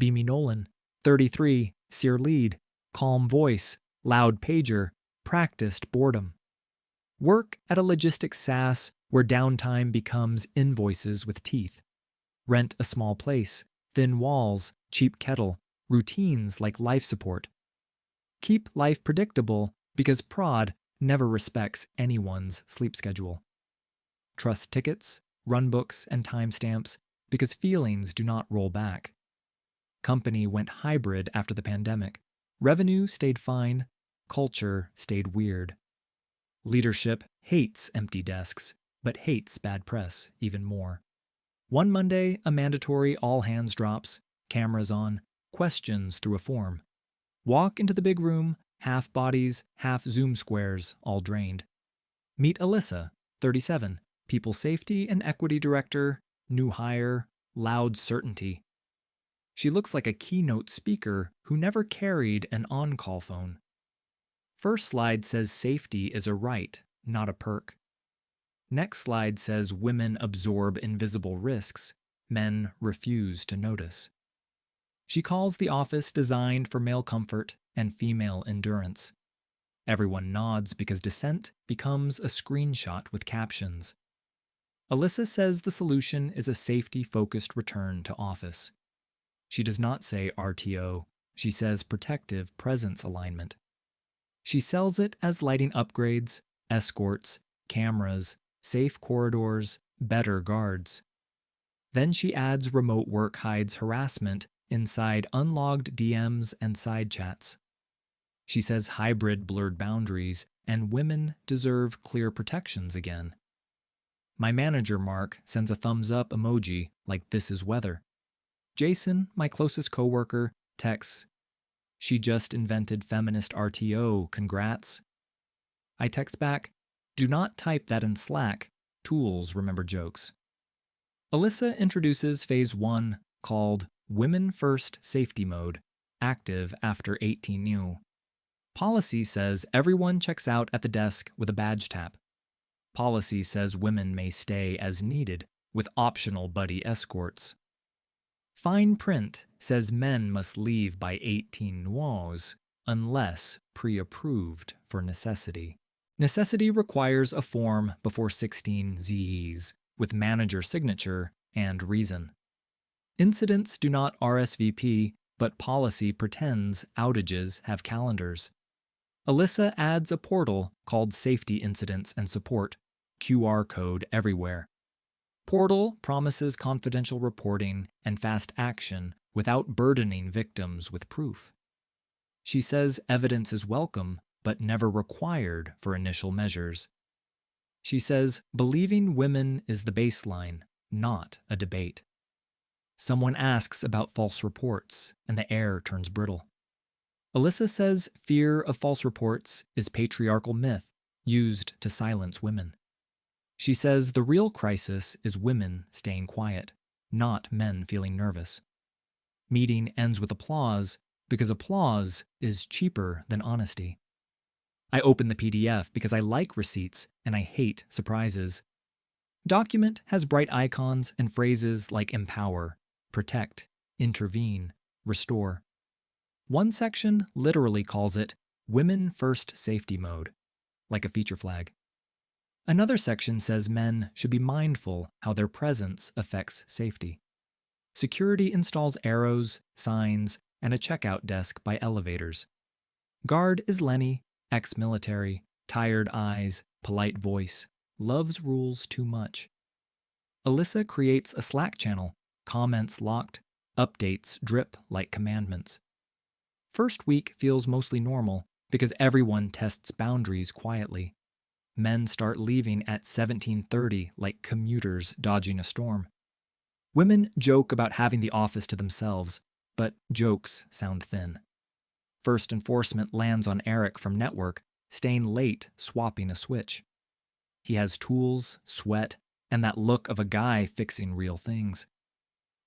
Beamy Nolan, 33, Sear lead, calm voice, loud pager, practiced boredom. Work at a logistics SaaS where downtime becomes invoices with teeth. Rent a small place, thin walls, cheap kettle, routines like life support. Keep life predictable because prod never respects anyone's sleep schedule. Trust tickets, runbooks, and timestamps because feelings do not roll back. Company went hybrid after the pandemic. Revenue stayed fine. Culture stayed weird. Leadership hates empty desks, but hates bad press even more. One Monday, a mandatory all-hands drops, cameras on, questions through a form. Walk into the big room, half bodies, half Zoom squares, all drained. Meet Alyssa, 37, People Safety and Equity Director, new hire, loud certainty. She looks like a keynote speaker who never carried an on-call phone. First slide says safety is a right, not a perk. Next slide says women absorb invisible risks, men refuse to notice. She calls the office designed for male comfort and female endurance. Everyone nods because dissent becomes a screenshot with captions. Alyssa says the solution is a safety-focused return to office. She does not say RTO, she says protective presence alignment. She sells it as lighting upgrades, escorts, cameras, safe corridors, better guards. Then she adds remote work hides harassment inside unlogged DMs and side chats. She says hybrid blurred boundaries and women deserve clear protections again. My manager, Mark, sends a thumbs up emoji like this is weather. Jason, my closest coworker, texts, "She just invented Feminist RTO, congrats." I text back, "Do not type that in Slack. Tools remember jokes." Alyssa introduces Phase 1, called Women First Safety Mode, active after 18 new. Policy says everyone checks out at the desk with a badge tap. Policy says women may stay as needed, with optional buddy escorts. Fine print says men must leave by 18 nuos, unless pre-approved for necessity. Necessity requires a form before 16 Zs, with manager signature and reason. Incidents do not RSVP, but policy pretends outages have calendars. Alyssa adds a portal called Safety Incidents and Support, QR code everywhere. Portal promises confidential reporting and fast action without burdening victims with proof. She says evidence is welcome, but never required for initial measures. She says believing women is the baseline, not a debate. Someone asks about false reports, and the air turns brittle. Alyssa says fear of false reports is patriarchal myth used to silence women. She says the real crisis is women staying quiet, not men feeling nervous. Meeting ends with applause because applause is cheaper than honesty. I open the PDF because I like receipts and I hate surprises. Document has bright icons and phrases like empower, protect, intervene, restore. One section literally calls it Women First Safety Mode, like a feature flag. Another section says men should be mindful how their presence affects safety. Security installs arrows, signs, and a checkout desk by elevators. Guard is Lenny, ex-military, tired eyes, polite voice, loves rules too much. Alyssa creates a Slack channel, comments locked, updates drip like commandments. First week feels mostly normal because everyone tests boundaries quietly. Men start leaving at 17:30 like commuters dodging a storm. Women joke about having the office to themselves, but jokes sound thin. First enforcement lands on Eric from network, staying late swapping a switch. He has tools, sweat, and that look of a guy fixing real things.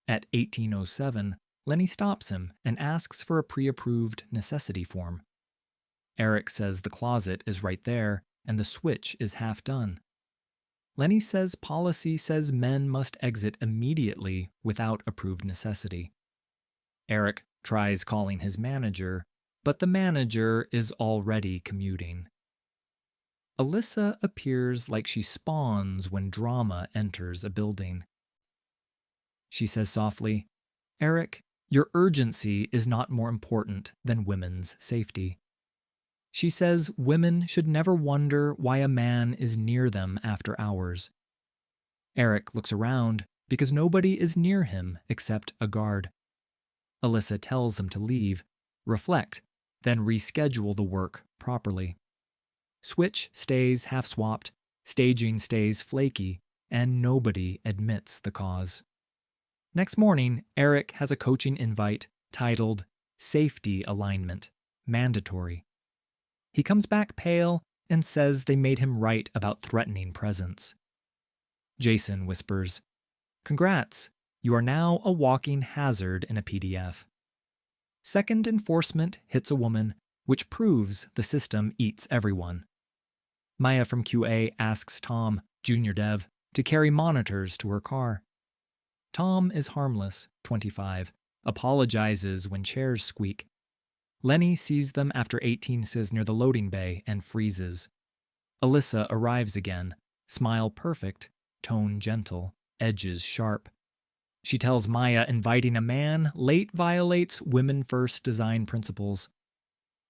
At 18:07, Lenny stops him and asks for a pre-approved necessity form. Eric says the closet is right there and the switch is half done. Lenny says policy says men must exit immediately without approved necessity. Eric tries calling his manager, but the manager is already commuting. Alyssa appears like she spawns when drama enters a building. She says softly, "Eric, your urgency is not more important than women's safety." She says women should never wonder why a man is near them after hours. Eric looks around because nobody is near him except a guard. Alyssa tells him to leave, reflect, then reschedule the work properly. Switch stays half-swapped, staging stays flaky, and nobody admits the cause. Next morning, Eric has a coaching invite titled Safety Alignment, Mandatory. He comes back pale and says they made him write about threatening presence. Jason whispers, "Congrats, you are now a walking hazard in a PDF." Second enforcement hits a woman, which proves the system eats everyone. Maya from QA asks Tom, junior dev, to carry monitors to her car. Tom is harmless, 25, apologizes when chairs squeak. Lenny sees them after 18 says near the loading bay and freezes. Alyssa arrives again, smile perfect, tone gentle, edges sharp. She tells Maya inviting a man late violates women first design principles.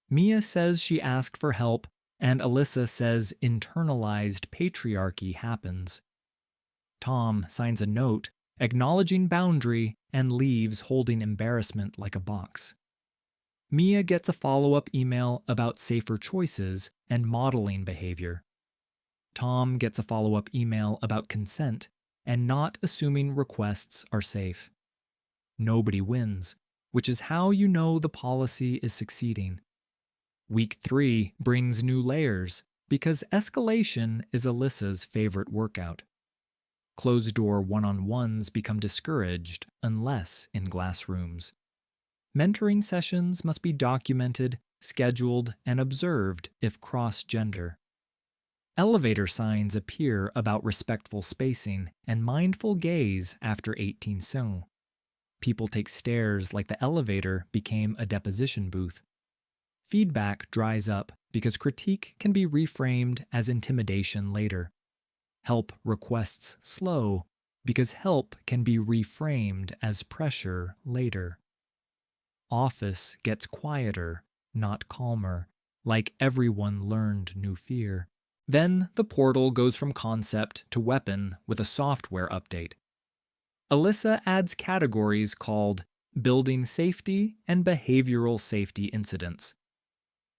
Mia says she asked for help, and Alyssa says internalized patriarchy happens. Tom signs a note acknowledging boundary and leaves holding embarrassment like a box. Mia gets a follow-up email about safer choices and modeling behavior. Tom gets a follow-up email about consent and not assuming requests are safe. Nobody wins, which is how you know the policy is succeeding. Week 3 brings new layers because escalation is Alyssa's favorite workout. Closed-door one-on-ones become discouraged unless in glass rooms. Mentoring sessions must be documented, scheduled, and observed if cross-gender. Elevator signs appear about respectful spacing and mindful gaze after 18 sung. People take stairs like the elevator became a deposition booth. Feedback dries up because critique can be reframed as intimidation later. Help requests slow because help can be reframed as pressure later. Office gets quieter, not calmer, like everyone learned new fear. Then the portal goes from concept to weapon with a software update. Alyssa adds categories called Building Safety and Behavioral Safety Incidents.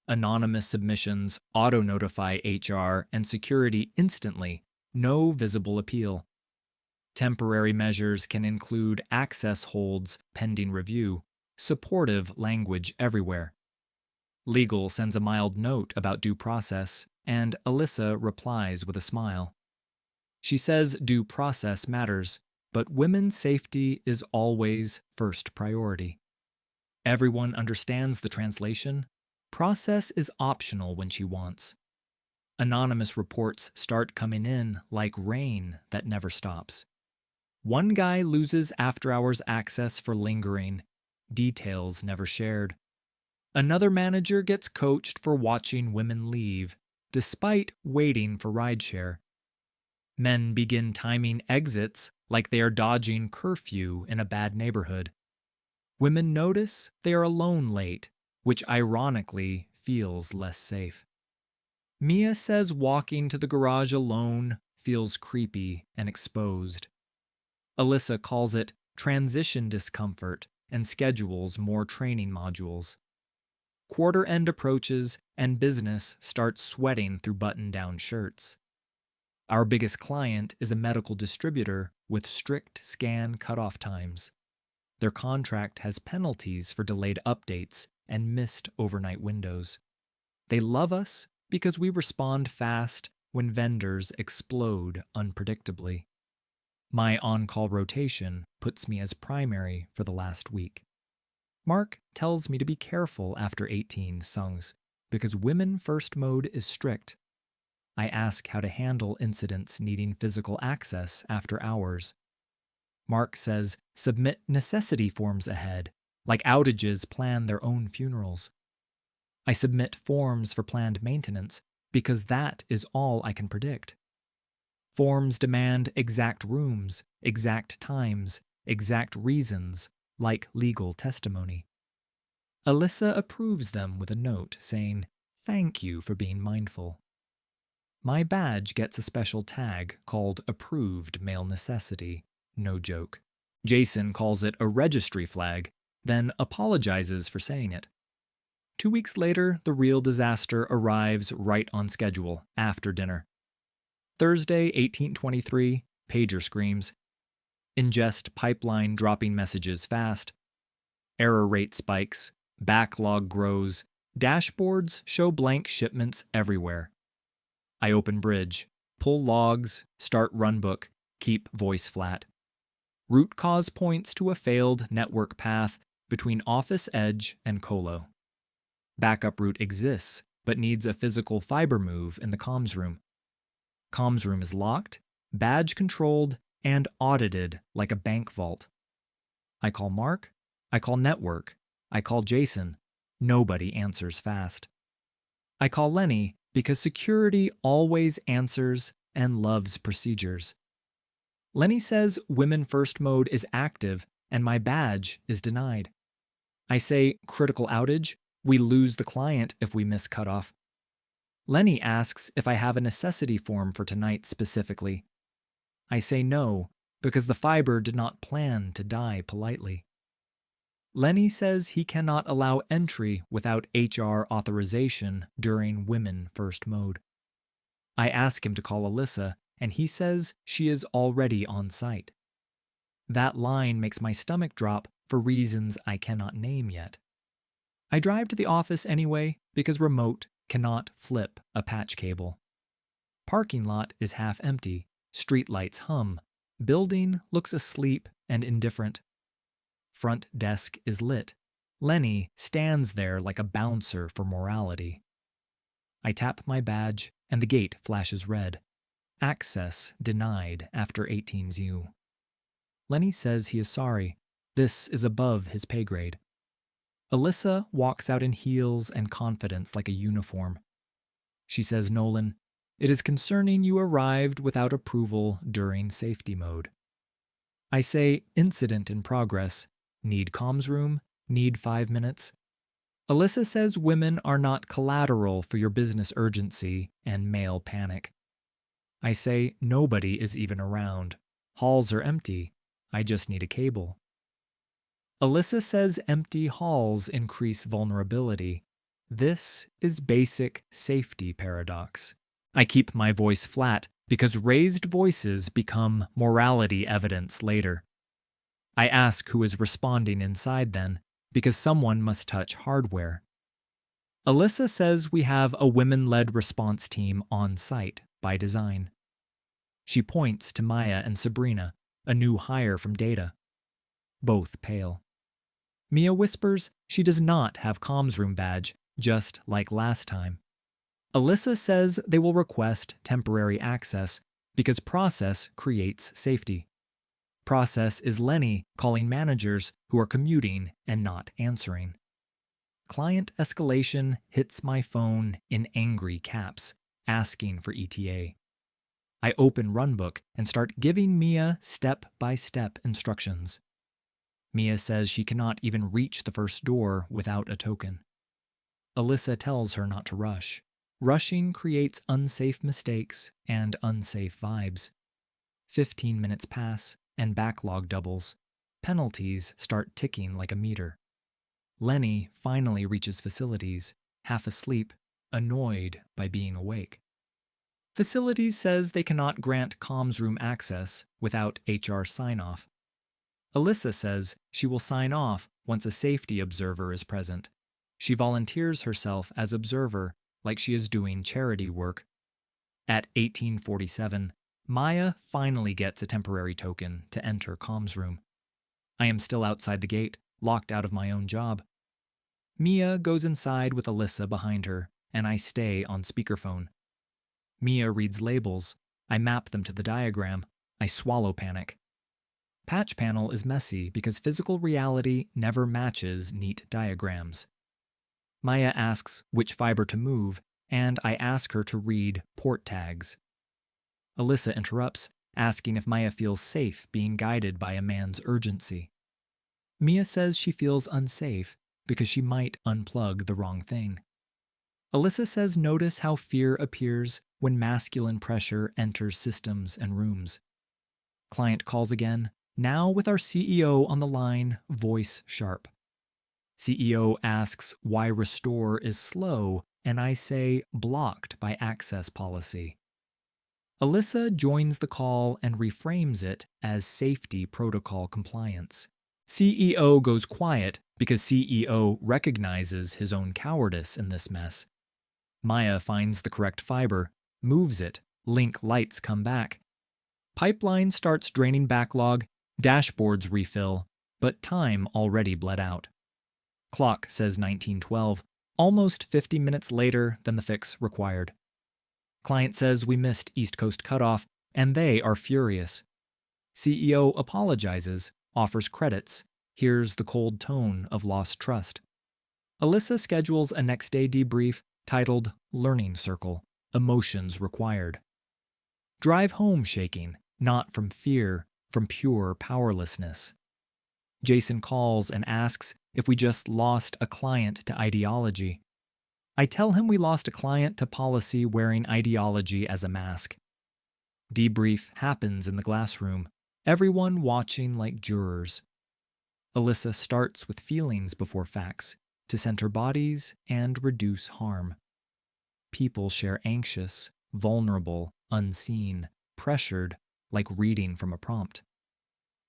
Anonymous submissions auto-notify HR and security instantly, no visible appeal. Temporary measures can include access holds pending review, supportive language everywhere. Legal sends a mild note about due process, and Alyssa replies with a smile. She says due process matters, but women's safety is always first priority. Everyone understands the translation. Process is optional when she wants. Anonymous reports start coming in like rain that never stops. One guy loses after-hours access for lingering, details never shared. Another manager gets coached for watching women leave, despite waiting for rideshare. Men begin timing exits like they are dodging curfew in a bad neighborhood. Women notice they are alone late, which ironically feels less safe. Mia says walking to the garage alone feels creepy and exposed. Alyssa calls it transition discomfort and schedules more training modules. Quarter end approaches and business starts sweating through button-down shirts. Our biggest client is a medical distributor with strict scan cutoff times. Their contract has penalties for delayed updates and missed overnight windows. They love us because we respond fast when vendors explode unpredictably. My on-call rotation puts me as primary for the last week. Mark tells me to be careful after 18 sungs because women first mode is strict. I ask how to handle incidents needing physical access after hours. Mark says submit necessity forms ahead, like outages plan their own funerals. I submit forms for planned maintenance because that is all I can predict. Forms demand exact rooms, exact times, exact reasons, like legal testimony. Alyssa approves them with a note saying, "Thank you for being mindful." My badge gets a special tag called Approved Male Necessity. No joke. Jason calls it a registry flag, then apologizes for saying it. 2 weeks later, the real disaster arrives right on schedule, after dinner. Thursday, 1823, pager screams. Ingest pipeline dropping messages fast. Error rate spikes. Backlog grows. Dashboards show blank shipments everywhere. I open Bridge, pull logs, start runbook, keep voice flat. Root cause points to a failed network path between Office Edge and Colo. Backup route exists, but needs a physical fiber move in the comms room. Comms room is locked, badge controlled, and audited like a bank vault. I call Mark, I call network, I call Jason. Nobody answers fast. I call Lenny because security always answers and loves procedures. Lenny says Women First mode is active and my badge is denied. I say critical outage, we lose the client if we miss cutoff. Lenny asks if I have a necessity form for tonight specifically. I say no, because the fiber did not plan to die politely. Lenny says he cannot allow entry without HR authorization during Women First mode. I ask him to call Alyssa, and he says she is already on site. That line makes my stomach drop for reasons I cannot name yet. I drive to the office anyway because remote cannot flip a patch cable. Parking lot is half empty, streetlights hum, building looks asleep and indifferent. Front desk is lit. Lenny stands there like a bouncer for morality. I tap my badge and the gate flashes red. Access denied after 18's U. Lenny says he is sorry. This is above his pay grade. Alyssa walks out in heels and confidence like a uniform. She says, "Nolan, it is concerning you arrived without approval during safety mode." I say, "Incident in progress. Need comms room? Need 5 minutes?" Alyssa says women are not collateral for your business urgency and male panic. I say, "Nobody is even around. Halls are empty. I just need a cable." Alyssa says empty halls increase vulnerability. This is basic safety paradox. I keep my voice flat because raised voices become morality evidence later. I ask who is responding inside then, because someone must touch hardware. Alyssa says we have a women-led response team on site by design. She points to Maya and Sabrina, a new hire from Data. Both pale. Mia whispers she does not have comms room badge, just like last time. Alyssa says they will request temporary access because process creates safety. Process is Lenny calling managers who are commuting and not answering. Client escalation hits my phone in angry caps, asking for ETA. I open Runbook and start giving Mia step-by-step instructions. Mia says she cannot even reach the first door without a token. Alyssa tells her not to rush. Rushing creates unsafe mistakes and unsafe vibes. 15 minutes pass and backlog doubles. Penalties start ticking like a meter. Lenny finally reaches facilities, half asleep, annoyed by being awake. Facilities says they cannot grant comms room access without HR sign-off. Alyssa says she will sign off once a safety observer is present. She volunteers herself as observer like she is doing charity work. At 1847, Maya finally gets a temporary token to enter comms room. I am still outside the gate, locked out of my own job. Mia goes inside with Alyssa behind her, and I stay on speakerphone. Mia reads labels. I map them to the diagram. I swallow panic. Patch panel is messy because physical reality never matches neat diagrams. Maya asks which fiber to move, and I ask her to read port tags. Alyssa interrupts, asking if Maya feels safe being guided by a man's urgency. Mia says she feels unsafe because she might unplug the wrong thing. Alyssa says notice how fear appears when masculine pressure enters systems and rooms. Client calls again, now with our CEO on the line, voice sharp. CEO asks why restore is slow, and I say blocked by access policy. Alyssa joins the call and reframes it as safety protocol compliance. CEO goes quiet because CEO recognizes his own cowardice in this mess. Maya finds the correct fiber, moves it, link lights come back. Pipeline starts draining backlog, dashboards refill, but time already bled out. Clock says 1912, almost 50 minutes later than the fix required. Client says we missed East Coast cutoff, and they are furious. CEO apologizes, offers credits, hears the cold tone of lost trust. Alyssa schedules a next day debrief titled Learning Circle, Emotions Required. Drive home shaking, not from fear, from pure powerlessness. Jason calls and asks if we just lost a client to ideology. I tell him we lost a client to policy wearing ideology as a mask. Debrief happens in the glass room, everyone watching like jurors. Alyssa starts with feelings before facts, to center bodies and reduce harm. People share anxious, vulnerable, unseen, pressured, like reading from a prompt.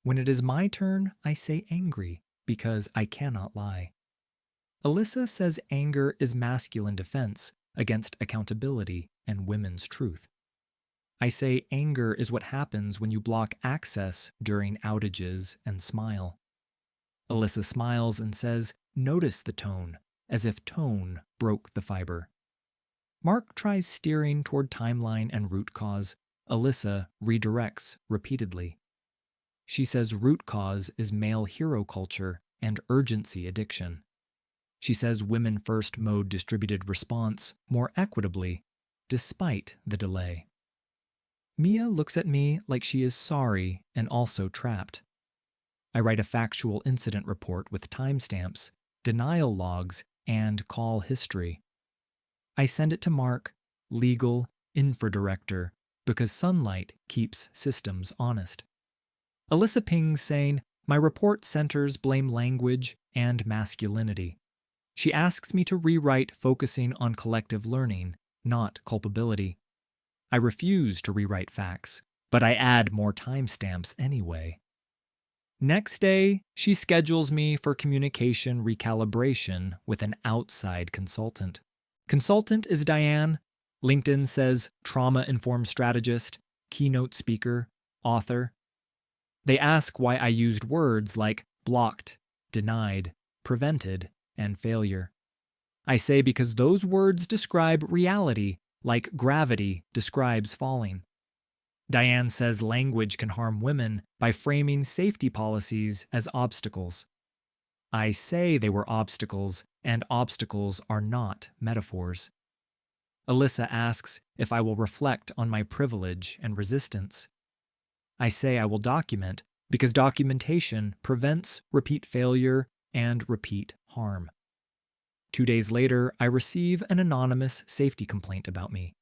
When it is my turn, I say angry, because I cannot lie. Alyssa says anger is masculine defense against accountability and women's truth. I say anger is what happens when you block access during outages and smile. Alyssa smiles and says, notice the tone, as if tone broke the fiber. Mark tries steering toward timeline and root cause. Alyssa redirects repeatedly. She says root cause is male hero culture and urgency addiction. She says women first mode distributed response more equitably, despite the delay. Mia looks at me like she is sorry and also trapped. I write a factual incident report with timestamps, denial logs, and call history. I send it to Mark, legal, infra-director, because sunlight keeps systems honest. Alyssa pings saying, my report centers blame language and masculinity. She asks me to rewrite focusing on collective learning, not culpability. I refuse to rewrite facts, but I add more timestamps anyway. Next day, she schedules me for communication recalibration with an outside consultant. Consultant is Diane. LinkedIn says trauma-informed strategist, keynote speaker, author. They ask why I used words like blocked, denied, prevented, and failure. I say because those words describe reality like gravity describes falling. Diane says language can harm women by framing safety policies as obstacles. I say they were obstacles, and obstacles are not metaphors. Alyssa asks if I will reflect on my privilege and resistance. I say I will document because documentation prevents repeat failure and repeat harm. 2 days later, I receive an anonymous safety complaint about me.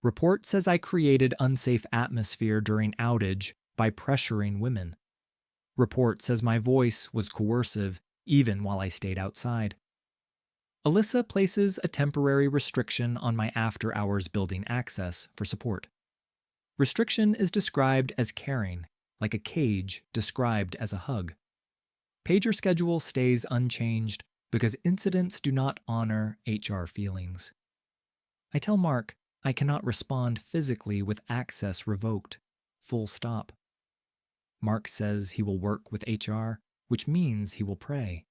Report says I created unsafe atmosphere during outage by pressuring women. Report says my voice was coercive even while I stayed outside. Alyssa places a temporary restriction on my after-hours building access for support. Restriction is described as caring, like a cage described as a hug. Pager schedule stays unchanged because incidents do not honor HR feelings. I tell Mark I cannot respond physically with access revoked, full stop. Mark says he will work with HR, which means he will pray.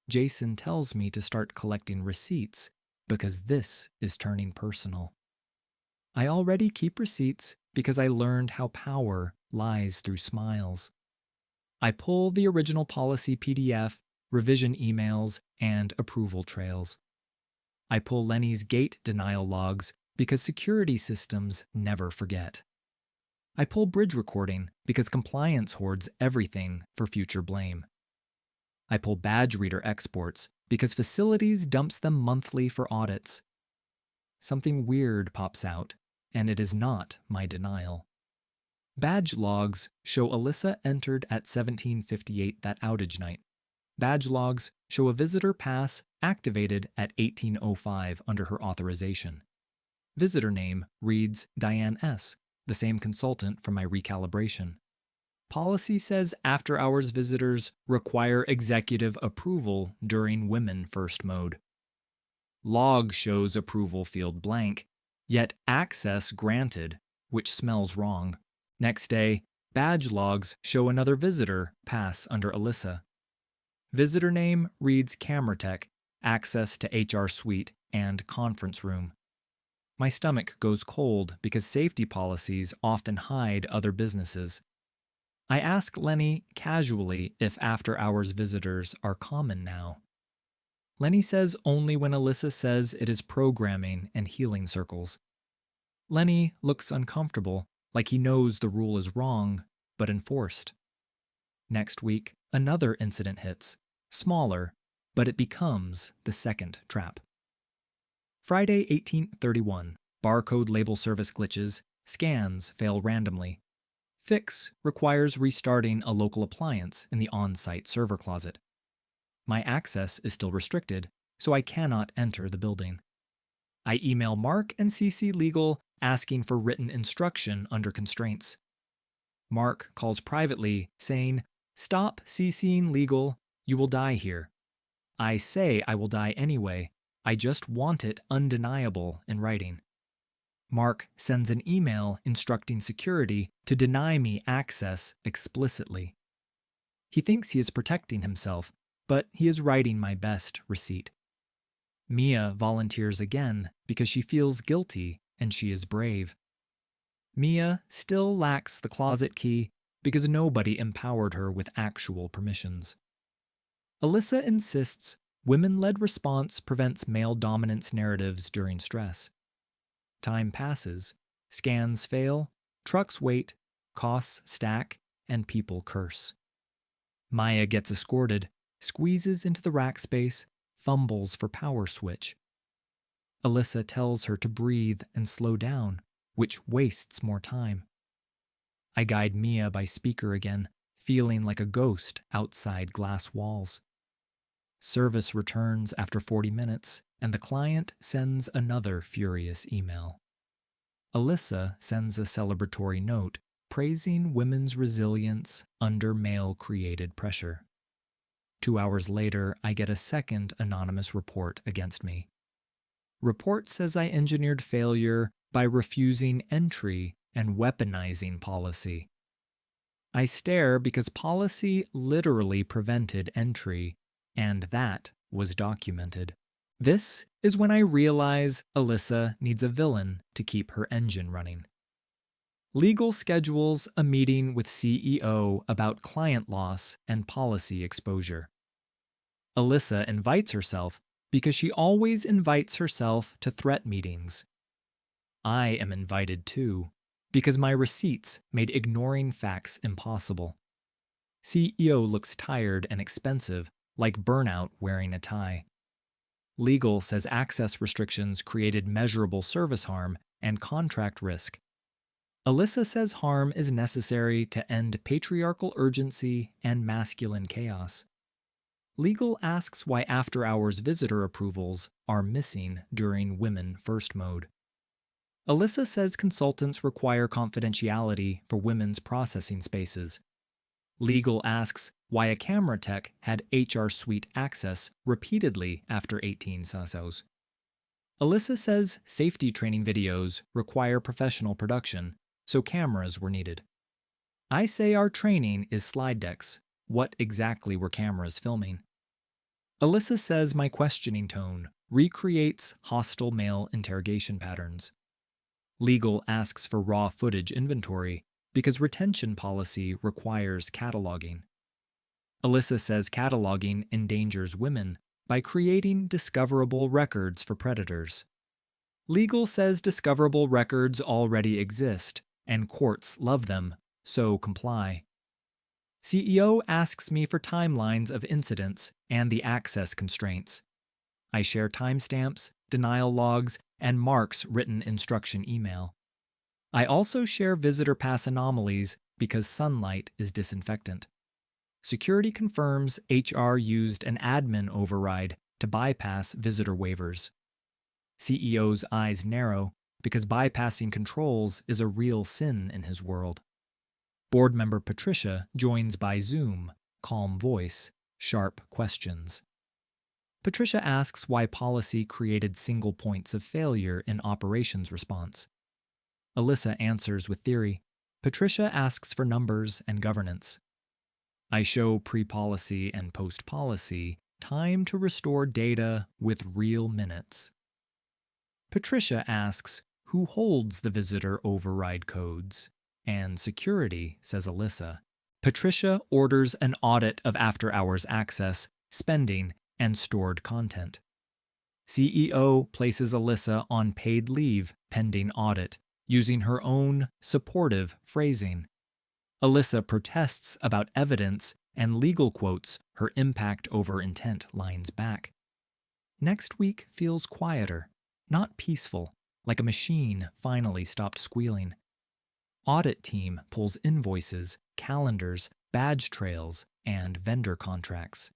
Jason tells me to start collecting receipts because this is turning personal. I already keep receipts because I learned how power lies through smiles. I pull the original policy PDF, revision emails, and approval trails. I pull Lenny's gate denial logs because security systems never forget. I pull bridge recording because compliance hoards everything for future blame. I pull badge reader exports because facilities dumps them monthly for audits. Something weird pops out, and it is not my denial. Badge logs show Alyssa entered at 17:58 that outage night. Badge logs show a visitor pass activated at 18:05 under her authorization. Visitor name reads Diane S., the same consultant from my recalibration. Policy says after-hours visitors require executive approval during women first mode. Log shows approval field blank, yet access granted, which smells wrong. Next day, badge logs show another visitor pass under Alyssa. Visitor name reads Camera Tech, access to HR suite and conference room. My stomach goes cold because safety policies often hide other businesses. I ask Lenny casually if after-hours visitors are common now. Lenny says only when Alyssa says it is programming and healing circles. Lenny looks uncomfortable, like he knows the rule is wrong, but enforced. Next week, another incident hits, smaller, but it becomes the second trap. Friday, 18/31, barcode label service glitches, scans fail randomly. Fix requires restarting a local appliance in the on-site server closet. My access is still restricted, so I cannot enter the building. I email Mark and CC Legal asking for written instruction under constraints. Mark calls privately, saying, "Stop CCing Legal, you will die here." I say I will die anyway, I just want it undeniable in writing. Mark sends an email instructing security to deny me access explicitly. He thinks he is protecting himself, but he is writing my best receipt. Mia volunteers again because she feels guilty and she is brave. Mia still lacks the closet key because nobody empowered her with actual permissions. Alyssa insists women-led response prevents male dominance narratives during stress. Time passes, scans fail, trucks wait, costs stack, and people curse. Maya gets escorted, squeezes into the rack space, fumbles for power switch. Alyssa tells her to breathe and slow down, which wastes more time. I guide Mia by speaker again, feeling like a ghost outside glass walls. Service returns after 40 minutes, and the client sends another furious email. Alyssa sends a celebratory note praising women's resilience under male-created pressure. 2 hours later, I get a second anonymous report against me. Report says I engineered failure by refusing entry and weaponizing policy. I stare because policy literally prevented entry, and that was documented. This is when I realize Alyssa needs a villain to keep her engine running. Legal schedules a meeting with CEO about client loss and policy exposure. Alyssa invites herself because she always invites herself to threat meetings. I am invited too, because my receipts made ignoring facts impossible. CEO looks tired and expensive, like burnout wearing a tie. Legal says access restrictions created measurable service harm and contract risk. Alyssa says harm is necessary to end patriarchal urgency and masculine chaos. Legal asks why after-hours visitor approvals are missing during women first mode. Alyssa says consultants require confidentiality for women's processing spaces. Legal asks why a camera tech had HR suite access repeatedly after 18 SASOs. Alyssa says safety training videos require professional production, so cameras were needed. I say our training is slide decks. What exactly were cameras filming? Alyssa says my questioning tone recreates hostile male interrogation patterns. Legal asks for raw footage inventory because retention policy requires cataloging. Alyssa says cataloging endangers women by creating discoverable records for predators. Legal says discoverable records already exist, and courts love them, so comply. CEO asks me for timelines of incidents and the access constraints. I share timestamps, denial logs, and Mark's written instruction email. I also share visitor pass anomalies because sunlight is disinfectant. Security confirms HR used an admin override to bypass visitor waivers. CEO's eyes narrow because bypassing controls is a real sin in his world. Board member Patricia joins by Zoom, calm voice, sharp questions. Patricia asks why policy created single points of failure in operations response. Alyssa answers with theory. Patricia asks for numbers and governance. I show pre-policy and post-policy time to restore data with real minutes. Patricia asks who holds the visitor override codes, and security, says Alyssa. Patricia orders an audit of after-hours access, spending, and stored content. CEO places Alyssa on paid leave pending audit, using her own supportive phrasing. Alyssa protests about evidence and legal quotes her impact over intent lines back. Next week feels quieter, not peaceful, like a machine finally stopped squealing. Audit team pulls invoices, calendars, badge trails, and vendor contracts.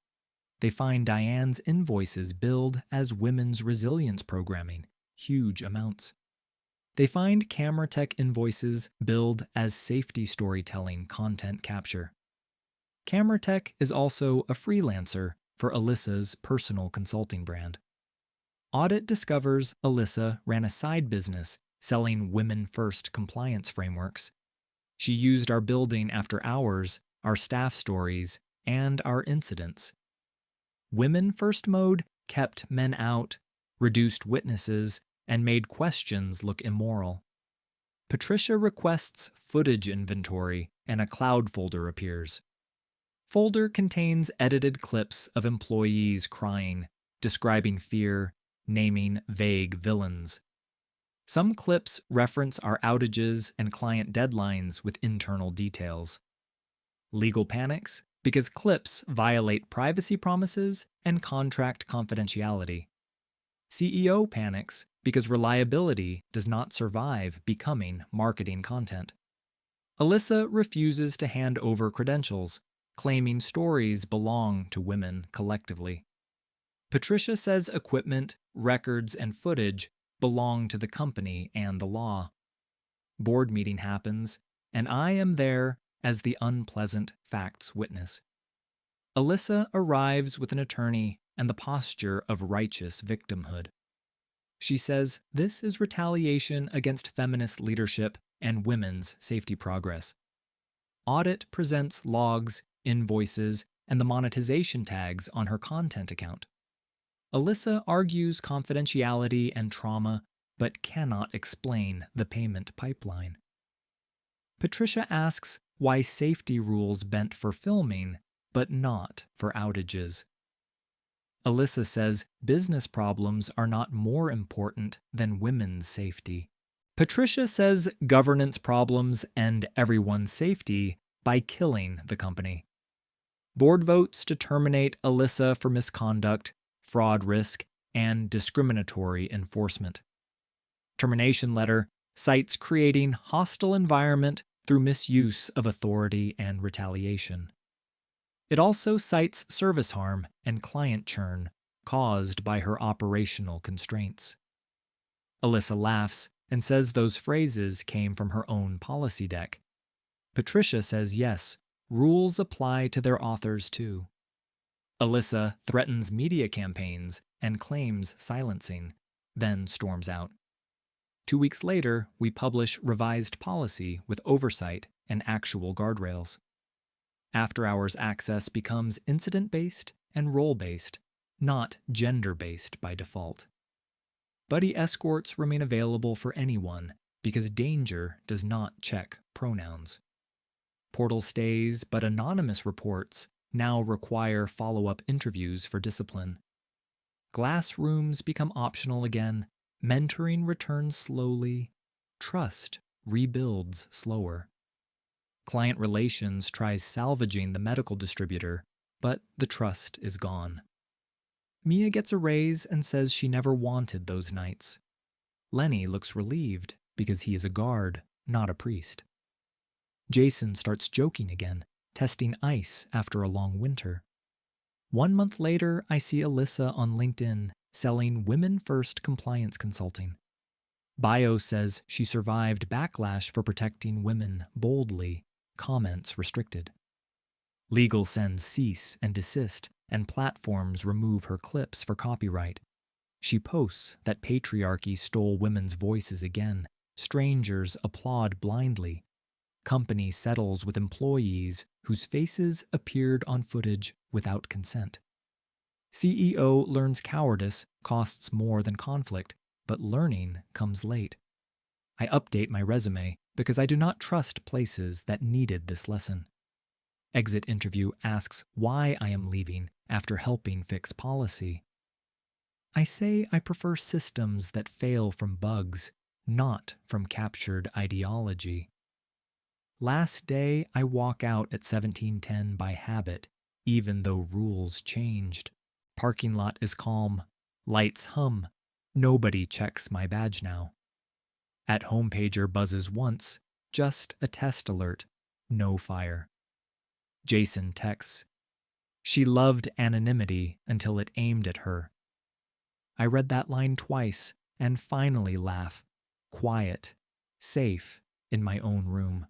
They find Diane's invoices billed as women's resilience programming, huge amounts. They find camera tech invoices billed as safety storytelling content capture. Camera tech is also a freelancer for Alyssa's personal consulting brand. Audit discovers Alyssa ran a side business selling women-first compliance frameworks. She used our building after hours, our staff stories, and our incidents. Women-first mode kept men out, reduced witnesses, and made questions look immoral. Patricia requests footage inventory, and a cloud folder appears. Folder contains edited clips of employees crying, describing fear, naming vague villains. Some clips reference our outages and client deadlines with internal details. Legal panics because clips violate privacy promises and contract confidentiality. CEO panics because reliability does not survive becoming marketing content. Alyssa refuses to hand over credentials, claiming stories belong to women collectively. Patricia says equipment, records, and footage belong to the company and the law. Board meeting happens, and I am there as the unpleasant facts witness. Alyssa arrives with an attorney and the posture of righteous victimhood. She says this is retaliation against feminist leadership and women's safety progress. Audit presents logs, invoices, and the monetization tags on her content account. Alyssa argues confidentiality and trauma, but cannot explain the payment pipeline. Patricia asks why safety rules bent for filming, but not for outages. Alyssa says business problems are not more important than women's safety. Patricia says governance problems end everyone's safety by killing the company. Board votes to terminate Alyssa for misconduct, fraud risk, and discriminatory enforcement. Termination letter cites creating hostile environment through misuse of authority and retaliation. It also cites service harm and client churn caused by her operational constraints. Alyssa laughs and says those phrases came from her own policy deck. Patricia says yes, rules apply to their authors too. Alyssa threatens media campaigns and claims silencing, then storms out. 2 weeks later, we publish revised policy with oversight and actual guardrails. After-hours access becomes incident-based and role-based, not gender-based by default. Buddy escorts remain available for anyone because danger does not check pronouns. Portal stays, but anonymous reports now require follow-up interviews for discipline. Glass rooms become optional again, mentoring returns slowly, trust rebuilds slower. Client relations tries salvaging the medical distributor, but the trust is gone. Mia gets a raise and says she never wanted those nights. Lenny looks relieved because he is a guard, not a priest. Jason starts joking again, testing ice after a long winter. 1 month later, I see Alyssa on LinkedIn selling Women First compliance consulting. Bio says she survived backlash for protecting women boldly, comments restricted. Legal sends cease and desist, and platforms remove her clips for copyright. She posts that patriarchy stole women's voices again. Strangers applaud blindly. Company settles with employees whose faces appeared on footage without consent. CEO learns cowardice costs more than conflict, but learning comes late. I update my resume because I do not trust places that needed this lesson. Exit interview asks why I am leaving after helping fix policy. I say I prefer systems that fail from bugs, not from captured ideology. Last day, I walk out at 1710 by habit, even though rules changed. Parking lot is calm. Lights hum. Nobody checks my badge now. At home pager buzzes once, just a test alert, no fire. Jason texts. She loved anonymity until it aimed at her. I read that line twice and finally laugh, quiet, safe in my own room.